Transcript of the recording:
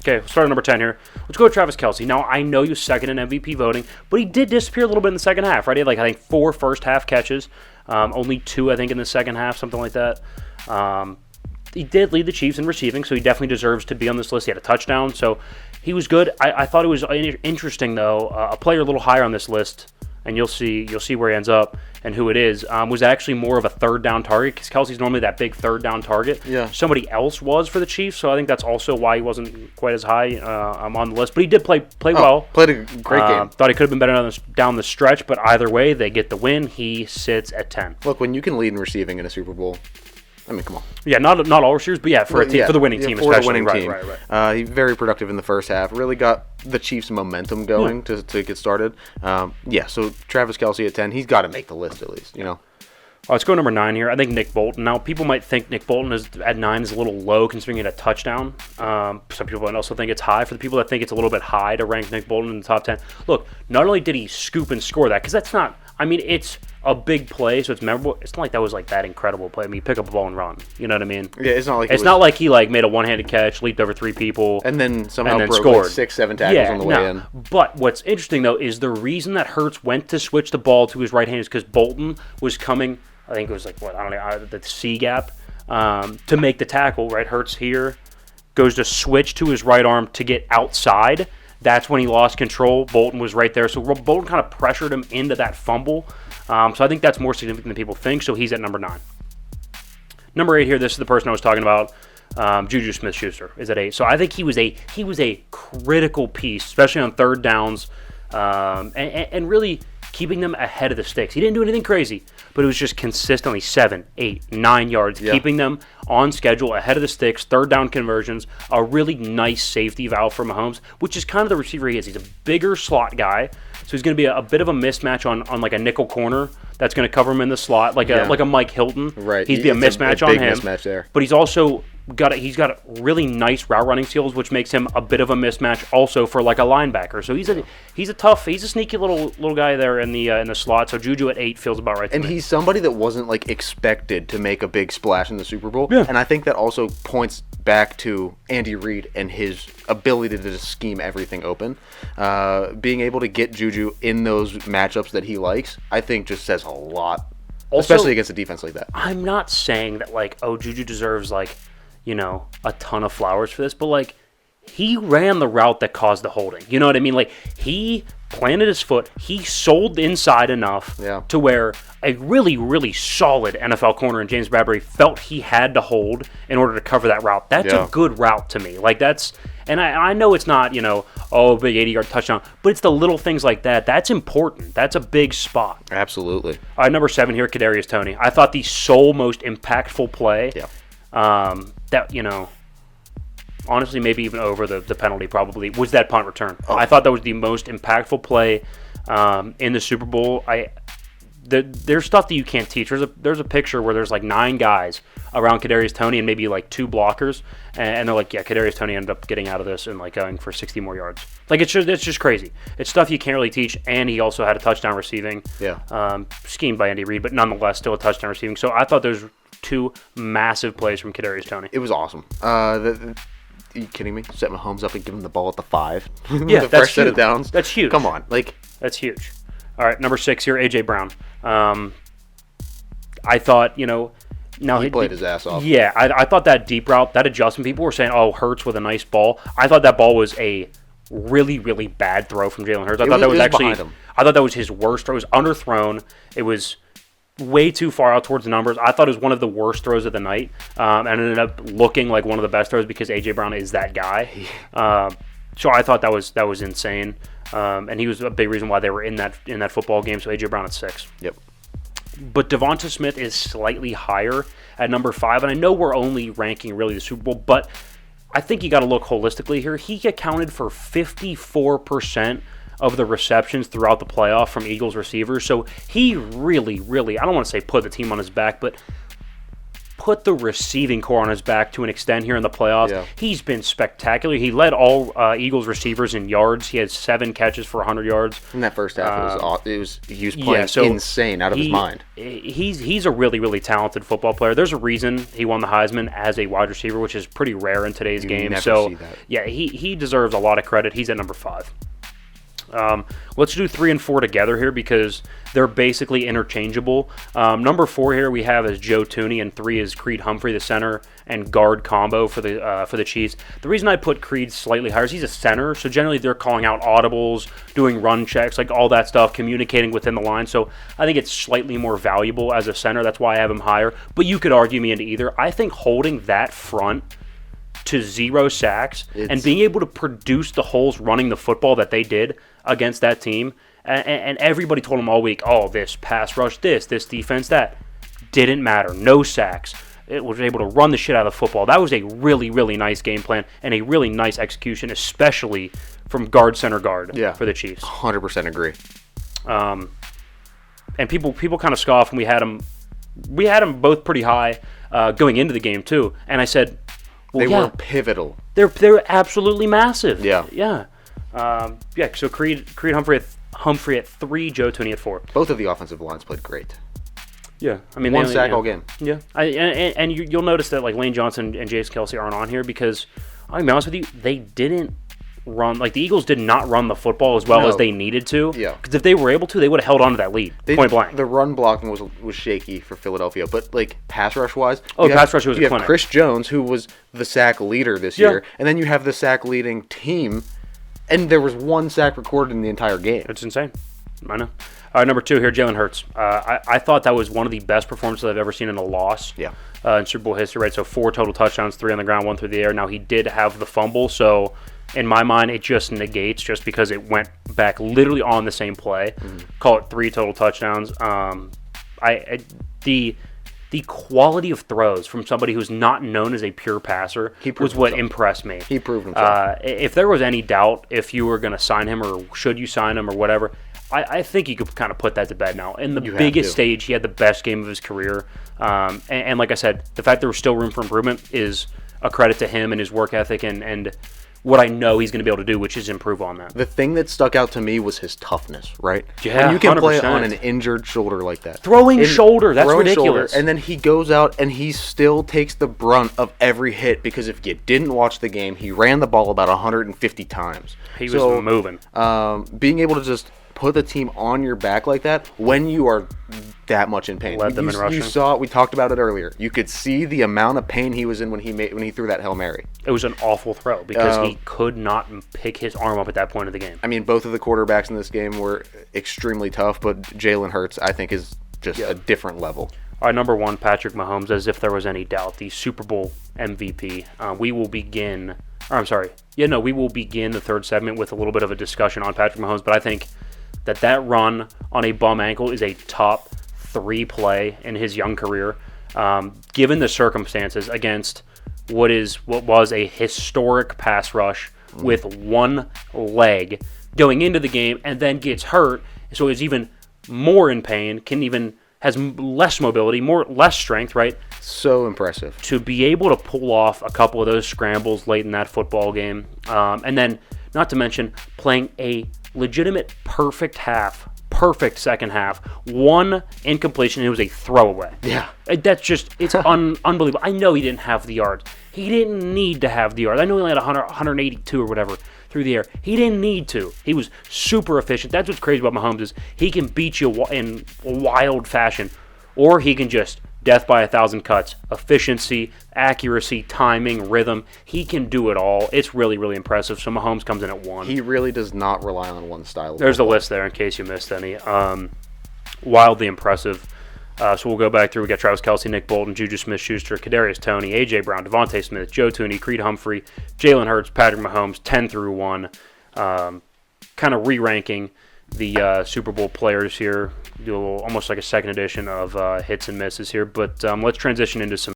Okay, we'll start at number 10 here. Let's go with Travis Kelce. Now, I know he was second in MVP voting, but he did disappear a little bit in the second half, right? He had, I think, 4 first-half catches, only 2, I think, in the second half, something like that. He did lead the Chiefs in receiving, so he definitely deserves to be on this list. He had a touchdown, so he was good. I thought it was interesting, though, a player a little higher on this list, and you'll see where he ends up and who it is, was actually more of a third down target because Kelce's normally that big third down target. Yeah. Somebody else was for the Chiefs, so I think that's also why he wasn't quite as high on the list. But he did play well. Played a great game. Thought he could have been better down the stretch, but either way, they get the win. He sits at 10. Look, when you can lead in receiving in a Super Bowl, I mean, come on. Yeah, not all receivers, but yeah, for the winning team, for especially. the winning team. Right. He very productive in the first half. Really got the Chiefs momentum going to get started. So Travis Kelce at 10, he's got to make the list at least, Let's go number 9 here. I think Nick Bolton. Now, people might think Nick Bolton at 9 is a little low considering he had a touchdown. Some people might also think it's high. For the people that think it's a little bit high to rank Nick Bolton in the top 10, look, not only did he scoop and score that, because that's not, it's a big play, so it's memorable. It's not like that was that incredible play. You pick up a ball and run. You know what I mean? Yeah, it's not like he made a one-handed catch, leaped over 3 people, and then somehow broke scored 6-7 tackles on the way in. But what's interesting though is the reason that Hurts went to switch the ball to his right hand is because Bolton was coming. I think it was the C gap to make the tackle. Right, Hurts here goes to switch to his right arm to get outside. That's when he lost control. Bolton was right there. So Bolton kind of pressured him into that fumble. So I think that's more significant than people think. So he's at number 9. Number 8 here, this is the person I was talking about. Juju Smith-Schuster is at 8. So I think he was a critical piece, especially on third downs, and really keeping them ahead of the sticks. He didn't do anything crazy, but it was just consistently 7, 8, 9 yards, keeping them on schedule, ahead of the sticks, third down conversions, a really nice safety valve for Mahomes, which is kind of the receiver he is. He's a bigger slot guy, so he's going to be a bit of a mismatch on like a nickel corner that's going to cover him in the slot, like a Mike Hilton. Right. He'd be a mismatch on him. Mismatch there. But he's also got really nice route running skills, which makes him a bit of a mismatch also for like a linebacker. So he's a sneaky little guy there in the slot. So Juju at 8 feels about right to me. And he's somebody that wasn't expected to make a big splash in the Super Bowl. Yeah. And I think that also points back to Andy Reid and his ability to just scheme everything open. Being able to get Juju in those matchups that he likes, I think just says a lot. Also, especially against a defense like that. I'm not saying that Juju deserves a ton of flowers for this, but he ran the route that caused the holding. You know what I mean? He planted his foot. He sold inside enough to where a really, really solid NFL corner in James Bradbury felt he had to hold in order to cover that route. That's a good route to me. And I know it's not, big 80-yard touchdown, but it's the little things like that. That's important. That's a big spot. Absolutely. All right, number 7 here, Kadarius Toney. I thought the sole most impactful play honestly, maybe even over the penalty probably, was that punt return. I thought that was the most impactful play in the Super Bowl. There's stuff that you can't teach. There's a picture where there's 9 guys around Kadarius Toney and maybe 2 blockers, and they're Kadarius Toney ended up getting out of this and going for 60 more yards. It's just crazy. It's stuff you can't really teach, and he also had a touchdown receiving. Schemed by Andy Reid, but nonetheless still a touchdown receiving. So I thought those 2 massive plays from Kadarius Toney. It was awesome. Are you kidding me? Set Mahomes up and give him the ball at the 5. Yeah, the that's first set of downs. That's huge. Come on, that's huge. All right, number 6 here, A.J. Brown. I thought, now he played his ass off. Yeah, I thought that deep route, that adjustment, people were saying, Hurts with a nice ball. I thought that ball was a really, really bad throw from Jalen Hurts. I thought that was his worst throw. It was underthrown. It was way too far out towards the numbers. I thought it was one of the worst throws of the night, and ended up looking like one of the best throws because A.J. Brown is that guy. So I thought that was insane, and he was a big reason why they were in that football game. So A.J. Brown at 6. Yep. But Devonta Smith is slightly higher at number 5, and I know we're only ranking really the Super Bowl, but I think you got to look holistically here. He accounted for 54% of the receptions throughout the playoff from Eagles receivers. So he really, really, I don't want to say put the team on his back, but put the receiving core on his back to an extent here in the playoffs. Yeah. He's been spectacular. He led all Eagles receivers in yards. He had 7 catches for 100 yards. In that first half, he was playing insane, out of his mind. He's a really, really talented football player. There's a reason he won the Heisman as a wide receiver, which is pretty rare in today's game. Never So see that. yeah, he deserves a lot of credit. He's at number 5. Let's do 3 and 4 together here because they're basically interchangeable. Number 4 here we have is Joe Thuney, and 3 is Creed Humphrey, the center and guard combo for the Chiefs. The reason I put Creed slightly higher is he's a center, so generally they're calling out audibles, doing run checks, like all that stuff, communicating within the line. So I think it's slightly more valuable as a center. That's why I have him higher. But you could argue me into either. I think holding that front to 0 sacks and being able to produce the holes running the football that they did against that team, and everybody told them all week, oh, this pass rush, this defense, that. Didn't matter. No sacks. It was able to run the shit out of the football. That was a really, really nice game plan and a really nice execution, especially from guard, center, guard for the Chiefs. 100% agree. And people kind of scoff, and we had them both pretty high going into the game too. And I said, well, they were pivotal. They're absolutely massive. Yeah. So Creed Humphrey at 3, Joe Thuney at 4. Both of the offensive lines played great. Yeah, I mean, one sack all game. Yeah, and you'll notice that like Lane Johnson and Jason Kelsey aren't on here because I'll be honest with you, they didn't run, like the Eagles did not run the football as well as they needed to. Yeah, because if they were able to, they would have held on to that lead point blank. The run blocking was shaky for Philadelphia, but like pass rush wise, pass rush was a clinic. You have Chris Jones, who was the sack leader this year, and then you have the sack leading team, and there was 1 sack recorded in the entire game. It's insane. I know. All right, number 2 here, Jalen Hurts. I thought that was one of the best performances I've ever seen in a loss in Super Bowl history, right? So 4 total touchdowns, 3 on the ground, 1 through the air. Now, he did have the fumble, so in my mind, it just negates just because it went back literally on the same play. Call it 3 total touchdowns. The quality of throws from somebody who's not known as a pure passer was what impressed me. He proved himself. If there was any doubt if you were going to sign him or should you sign him or whatever, I think you could kind of put that to bed now. In the biggest stage, he had the best game of his career. And like I said, the fact there was still room for improvement is a credit to him and his work ethic and what I know he's going to be able to do, which is improve on that. The thing that stuck out to me was his toughness, right? Yeah, when you can 100%. play on an injured shoulder like that. Throwing shoulder, that's ridiculous. And then he goes out and he still takes the brunt of every hit because if you didn't watch the game, he ran the ball about 150 times. He was moving. Being able to just put the team on your back like that when you are that much in pain. Led them in rushing. You saw it. We talked about it earlier. You could see the amount of pain he was in when he threw that Hail Mary. It was an awful throw because he could not pick his arm up at that point of the game. I mean, both of the quarterbacks in this game were extremely tough, but Jalen Hurts, I think, is just a different level. All right, number 1, Patrick Mahomes, as if there was any doubt, the Super Bowl MVP. We will begin the third segment with a little bit of a discussion on Patrick Mahomes, but I think that run on a bum ankle is a top 3 play in his young career, given the circumstances against what was a historic pass rush with 1 leg going into the game and then gets hurt, so is even more in pain, has less mobility, less strength, right? So impressive. To be able to pull off a couple of those scrambles late in that football game, and then not to mention playing a legitimate perfect second half, 1 incompletion, it was a throwaway. Yeah. That's just, it's unbelievable. I know he didn't have the yards. He didn't need to have the yards. I know he only had 182 or whatever through the air. He didn't need to. He was super efficient. That's what's crazy about Mahomes is he can beat you in wild fashion, or he can just death by 1,000 cuts. Efficiency, accuracy, timing, rhythm. He can do it all. It's really, really impressive. So Mahomes comes in at 1. He really does not rely on one style. There's the list there in case you missed any. Wildly impressive. So we'll go back through. We got Travis Kelce, Nick Bolton, Juju Smith-Schuster, Kadarius Toney, A.J. Brown, Devontae Smith, Joe Thuney, Creed Humphrey, Jalen Hurts, Patrick Mahomes, 10 through 1. Kind of re-ranking the Super Bowl players here. Do almost like a second edition of hits and misses here. But let's transition into some